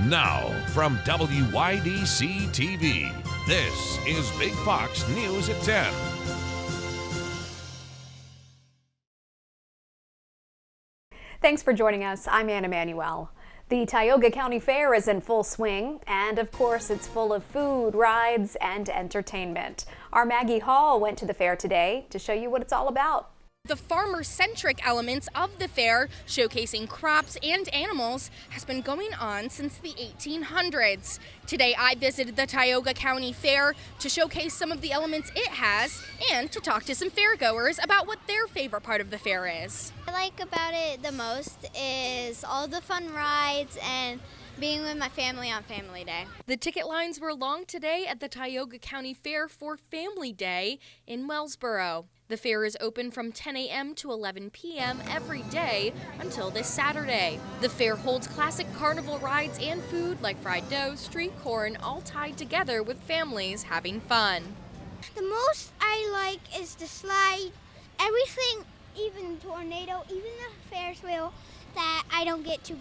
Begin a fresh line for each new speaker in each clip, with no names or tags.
Now, from WYDC TV, this is Big Fox News at 10.
Thanks for joining us. I'm Anna Manuel. The Tioga County Fair is in full swing, and of course it's full of food, rides, and entertainment. Our Maggie Hall went to the fair today to show you what it's all about.
The farmer-centric elements of the fair, showcasing crops and animals, has been going on since the 1800s. Today I visited the Tioga County Fair to showcase some of the elements it has and to talk to some fairgoers about what their favorite part of the fair is.
What I like about it the most is all the fun rides and being with my family on Family Day.
The ticket lines were long today at the Tioga County Fair for Family Day in Wellsboro. The fair is open from 10 a.m. to 11 p.m. every day until this Saturday. The fair holds classic carnival rides and food like fried dough, street corn, all tied together with families having fun.
The most I like is the slide, everything, even tornado, even the Ferris wheel that I don't get to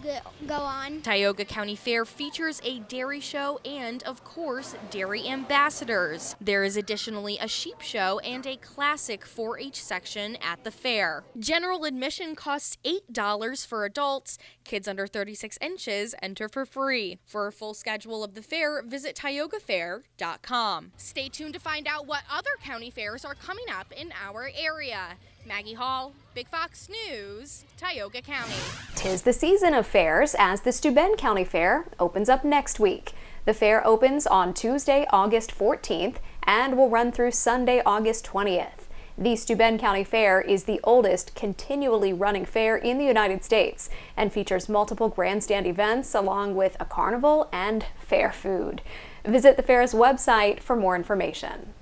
go on.
Tioga County Fair features a dairy show and, of course, dairy ambassadors. There is additionally a sheep show and a classic 4-H section at the fair. General admission costs $8 for adults. Kids under 36 inches enter for free. For a full schedule of the fair, visit tiogafair.com. Stay tuned to find out what other county fairs are coming up in our area. Maggie Hall, Big Fox News, Tioga County.
'Tis the season of fairs as the Steuben County Fair opens up next week. The fair opens on Tuesday, August 14th and will run through Sunday, August 20th. The Steuben County Fair is the oldest continually running fair in the United States and features multiple grandstand events along with a carnival and fair food. Visit the fair's website for more information.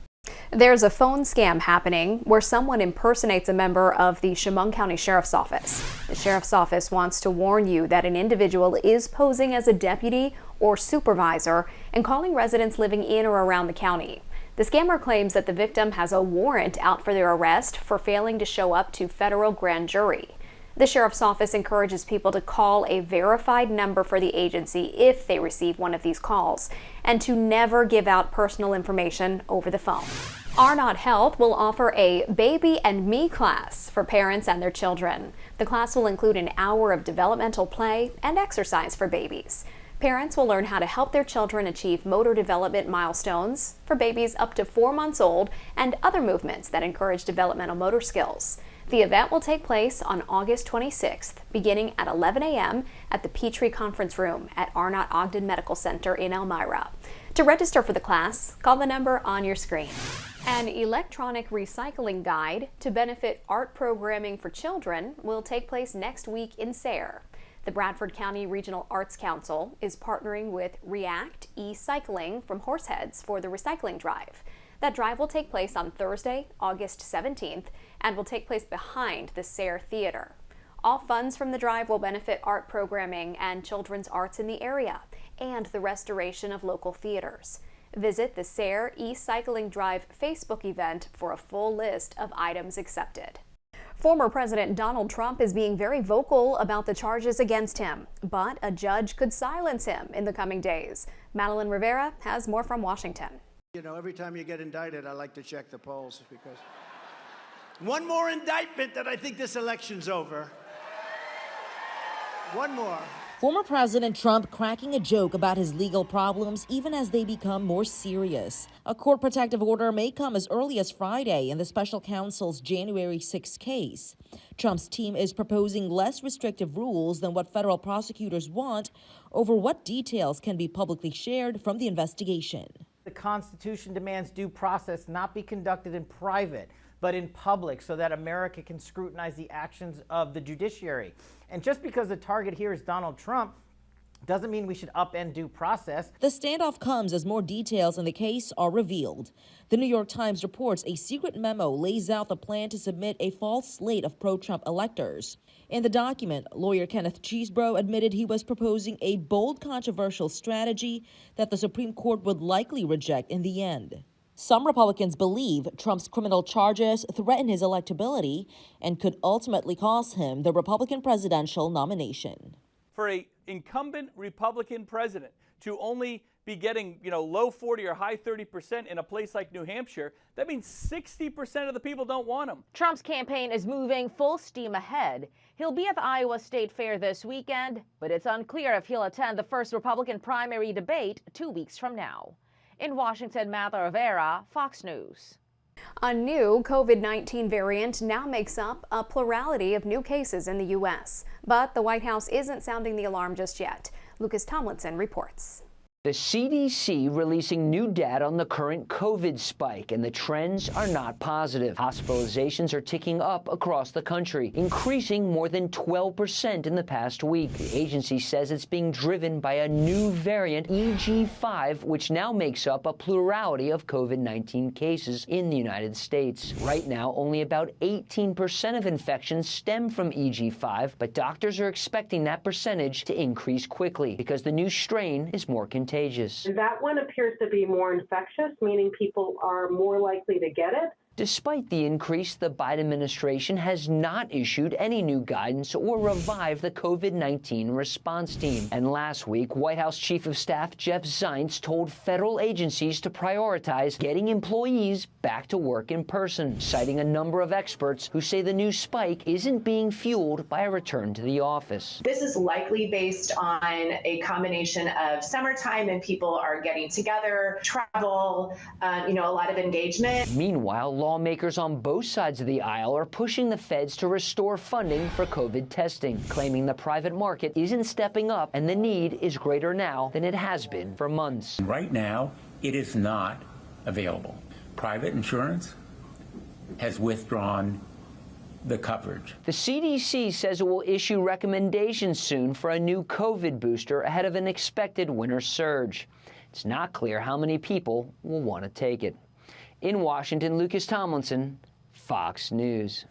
There's a phone scam happening where someone impersonates a member of the Chemung County Sheriff's Office. The Sheriff's Office wants to warn you that an individual is posing as a deputy or supervisor and calling residents living in or around the county. The scammer claims that the victim has a warrant out for their arrest for failing to show up to federal grand jury. The Sheriff's Office encourages people to call a verified number for the agency if they receive one of these calls, and to never give out personal information over the phone. Arnott Health will offer a Baby and Me class for parents and their children. The class will include an hour of developmental play and exercise for babies. Parents will learn how to help their children achieve motor development milestones for babies up to 4 months old and other movements that encourage developmental motor skills. The event will take place on August 26th, beginning at 11 a.m. at the Petrie Conference Room at Arnott Ogden Medical Center in Elmira. To register for the class, call the number on your screen. An electronic recycling guide to benefit art programming for children will take place next week in Sayre. The Bradford County Regional Arts Council is partnering with React E-Cycling from Horseheads for the recycling drive. That drive will take place on Thursday, August 17th, and will take place behind the Sayre Theater. All funds from the drive will benefit art programming and children's arts in the area and the restoration of local theaters. Visit the Sayre E-Cycling Drive Facebook event for a full list of items accepted. Former President Donald Trump is being very vocal about the charges against him, but a judge could silence him in the coming days. Madeline Rivera has more from Washington.
You know, every time you get indicted, I like to check the polls because one more indictment that I think this election's over. One more.
Former President Trump cracking a joke about his legal problems even as they become more serious. A court protective order may come as early as Friday in the special counsel's January 6 case. Trump's team is proposing less restrictive rules than what federal prosecutors want over what details can be publicly shared from the investigation.
The Constitution demands due process not be conducted in private, but in public so that America can scrutinize the actions of the judiciary. And just because the target here is Donald Trump doesn't mean we should upend due process.
The standoff comes as more details in the case are revealed. The New York Times reports a secret memo lays out the plan to submit a false slate of pro-Trump electors. In the document, lawyer Kenneth Chesebro admitted he was proposing a bold, controversial strategy that the Supreme Court would likely reject in the end. Some Republicans believe Trump's criminal charges threaten his electability and could ultimately cost him the Republican presidential nomination.
For a incumbent Republican president to only be getting, low 40 or high 30% in a place like New Hampshire, that means 60% of the people don't want him.
Trump's campaign is moving full steam ahead. He'll be at the Iowa State Fair this weekend, but it's unclear if he'll attend the first Republican primary debate 2 weeks from now. In Washington, Martha Rivera, Fox News.
A new COVID-19 variant now makes up a plurality of new cases in the U.S., but the White House isn't sounding the alarm just yet. Lucas Tomlinson reports.
The CDC releasing new data on the current COVID spike, and the trends are not positive. Hospitalizations are ticking up across the country, increasing more than 12% in the past week. The agency says it's being driven by a new variant, EG5, which now makes up a plurality of COVID-19 cases in the United States. Right now, only about 18% of infections stem from EG5, but doctors are expecting that percentage to increase quickly because the new strain is more contagious.
That one appears to be more infectious, meaning people are more likely to get it.
Despite the increase, the Biden administration has not issued any new guidance or revived the COVID-19 response team. And last week, White House Chief of Staff Jeff Zients told federal agencies to prioritize getting employees back to work in person, citing a number of experts who say the new spike isn't being fueled by a return to the office.
This is likely based on a combination of summertime and people are getting together, travel, a lot of engagement.
Meanwhile, lawmakers on both sides of the aisle are pushing the feds to restore funding for COVID testing, claiming the private market isn't stepping up and the need is greater now than it has been for months.
Right now, it is not available. Private insurance has withdrawn the coverage.
The CDC says it will issue recommendations soon for a new COVID booster ahead of an expected winter surge. It's not clear how many people will want to take it. In Washington, Lucas Tomlinson, Fox News.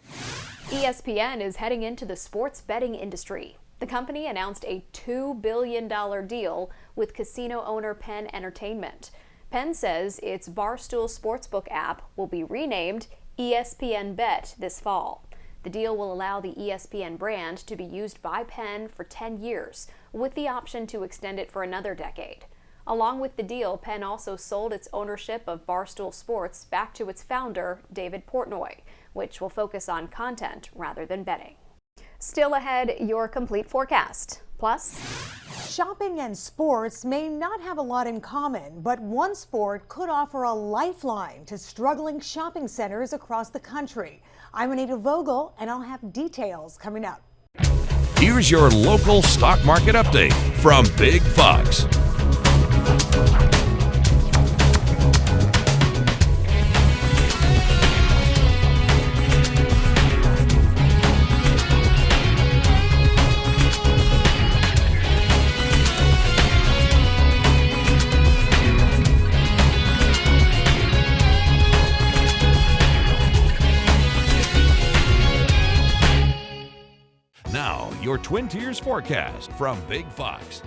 ESPN is heading into the sports betting industry. The company announced a $2 billion deal with casino owner Penn Entertainment. Penn says its Barstool Sportsbook app will be renamed ESPN Bet this fall. The deal will allow the ESPN brand to be used by Penn for 10 years, with the option to extend it for another decade. Along with the deal, Penn also sold its ownership of Barstool Sports back to its founder, David Portnoy, which will focus on content rather than betting. Still ahead, your complete forecast. Plus,
shopping and sports may not have a lot in common, but one sport could offer a lifeline to struggling shopping centers across the country. I'm Anita Vogel, and I'll have details coming up.
Here's your local stock market update from Big Fox. Now, your Twin Tiers forecast from Big Fox.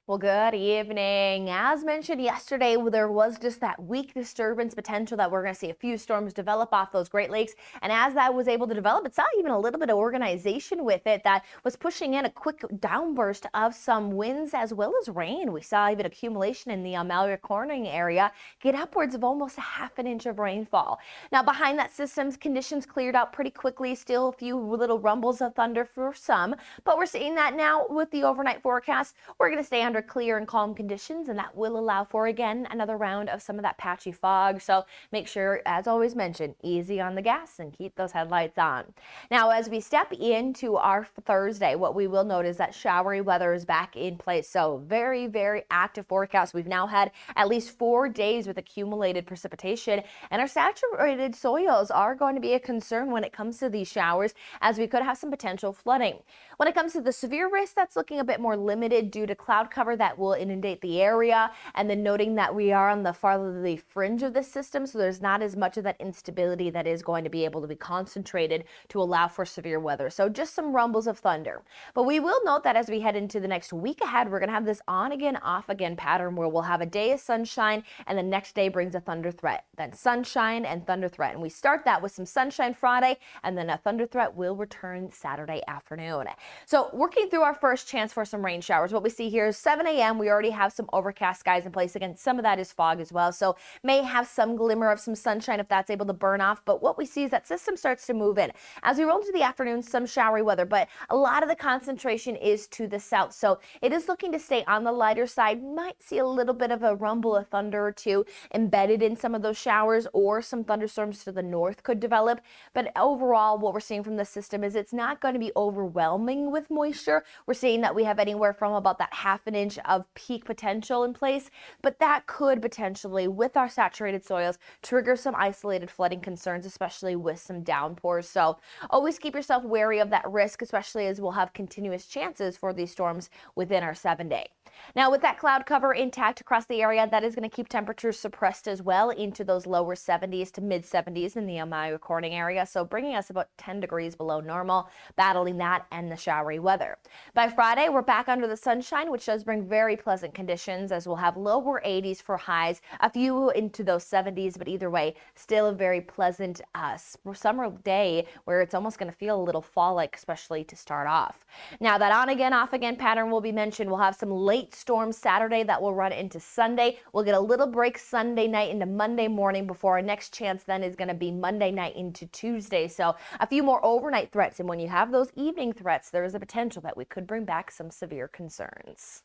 Well, good evening. As mentioned yesterday, there was just that weak disturbance potential that we're going to see a few storms develop off those Great Lakes. And as that was able to develop, it saw even a little bit of organization with it that was pushing in a quick downburst of some winds as well as rain. We saw even accumulation in the Malheur Corning area get upwards of almost a half an inch of rainfall. Now, behind that system, conditions cleared out pretty quickly. Still a few little rumbles of thunder for some, but we're seeing that now with the overnight forecast. We're going to stay under clear and calm conditions, and that will allow for, again, another round of some of that patchy fog. So make sure, as always mentioned, easy on the gas and keep those headlights on. Now, as we step into our Thursday, what we will note is that showery weather is back in place. So very, very active forecast. We've now had at least 4 days with accumulated precipitation, and our saturated soils are going to be a concern when it comes to these showers, as we could have some potential flooding. When it comes to the severe risk, that's looking a bit more limited due to cloud cover
cover that will inundate the area, and then noting that we are on the farther fringe of the system, so there's not as much of that instability that is going to be able to be concentrated to allow for severe weather. So just some rumbles of thunder. But we will note that as we head into the next week ahead, we're going to have this on again, off again pattern where we'll have a day of sunshine and the next day brings a thunder threat. Then sunshine and thunder threat. And we start that with some sunshine Friday, and then a thunder threat will return Saturday afternoon. So working through our first chance for some rain showers, what we see here is 7 a.m. We already have some overcast skies in place. Again, some of that is fog as well. So may have some glimmer of some sunshine if that's able to burn off. But what we see is that system starts to move in. As we roll into the afternoon, some showery weather, but a lot of the concentration is to the south. So it is looking to stay on the lighter side. Might see a little bit of a rumble of thunder or two embedded in some of those showers, or some thunderstorms to the north could develop. But overall, what we're seeing from the system is it's not going to be overwhelming with moisture. We're seeing that we have anywhere from about that ½ an inch of peak potential in place, but that could potentially, with our saturated soils, trigger some isolated flooding concerns, especially with some downpours. So always keep yourself wary of that risk, especially as we'll have continuous chances for these storms within our 7-day. Now, with that cloud cover intact across the area, that is going to keep temperatures suppressed as well into those lower 70s to mid 70s in the Elmira recording area. So bringing us about 10 degrees below normal, battling that and the showery weather. By Friday, we're back under the sunshine, which does bring very pleasant conditions, as we'll have lower 80s for highs, a few into those 70s, but either way, still a very pleasant summer day where it's almost going to feel a little fall-like, especially to start off. Now, that on again, off again pattern will be mentioned. We'll have some late storms Saturday that will run into Sunday. We'll get a little break Sunday night into Monday morning before our next chance then is going to be Monday night into Tuesday. So a few more overnight threats. And when you have those evening threats, there is a potential that we could bring back some severe concerns.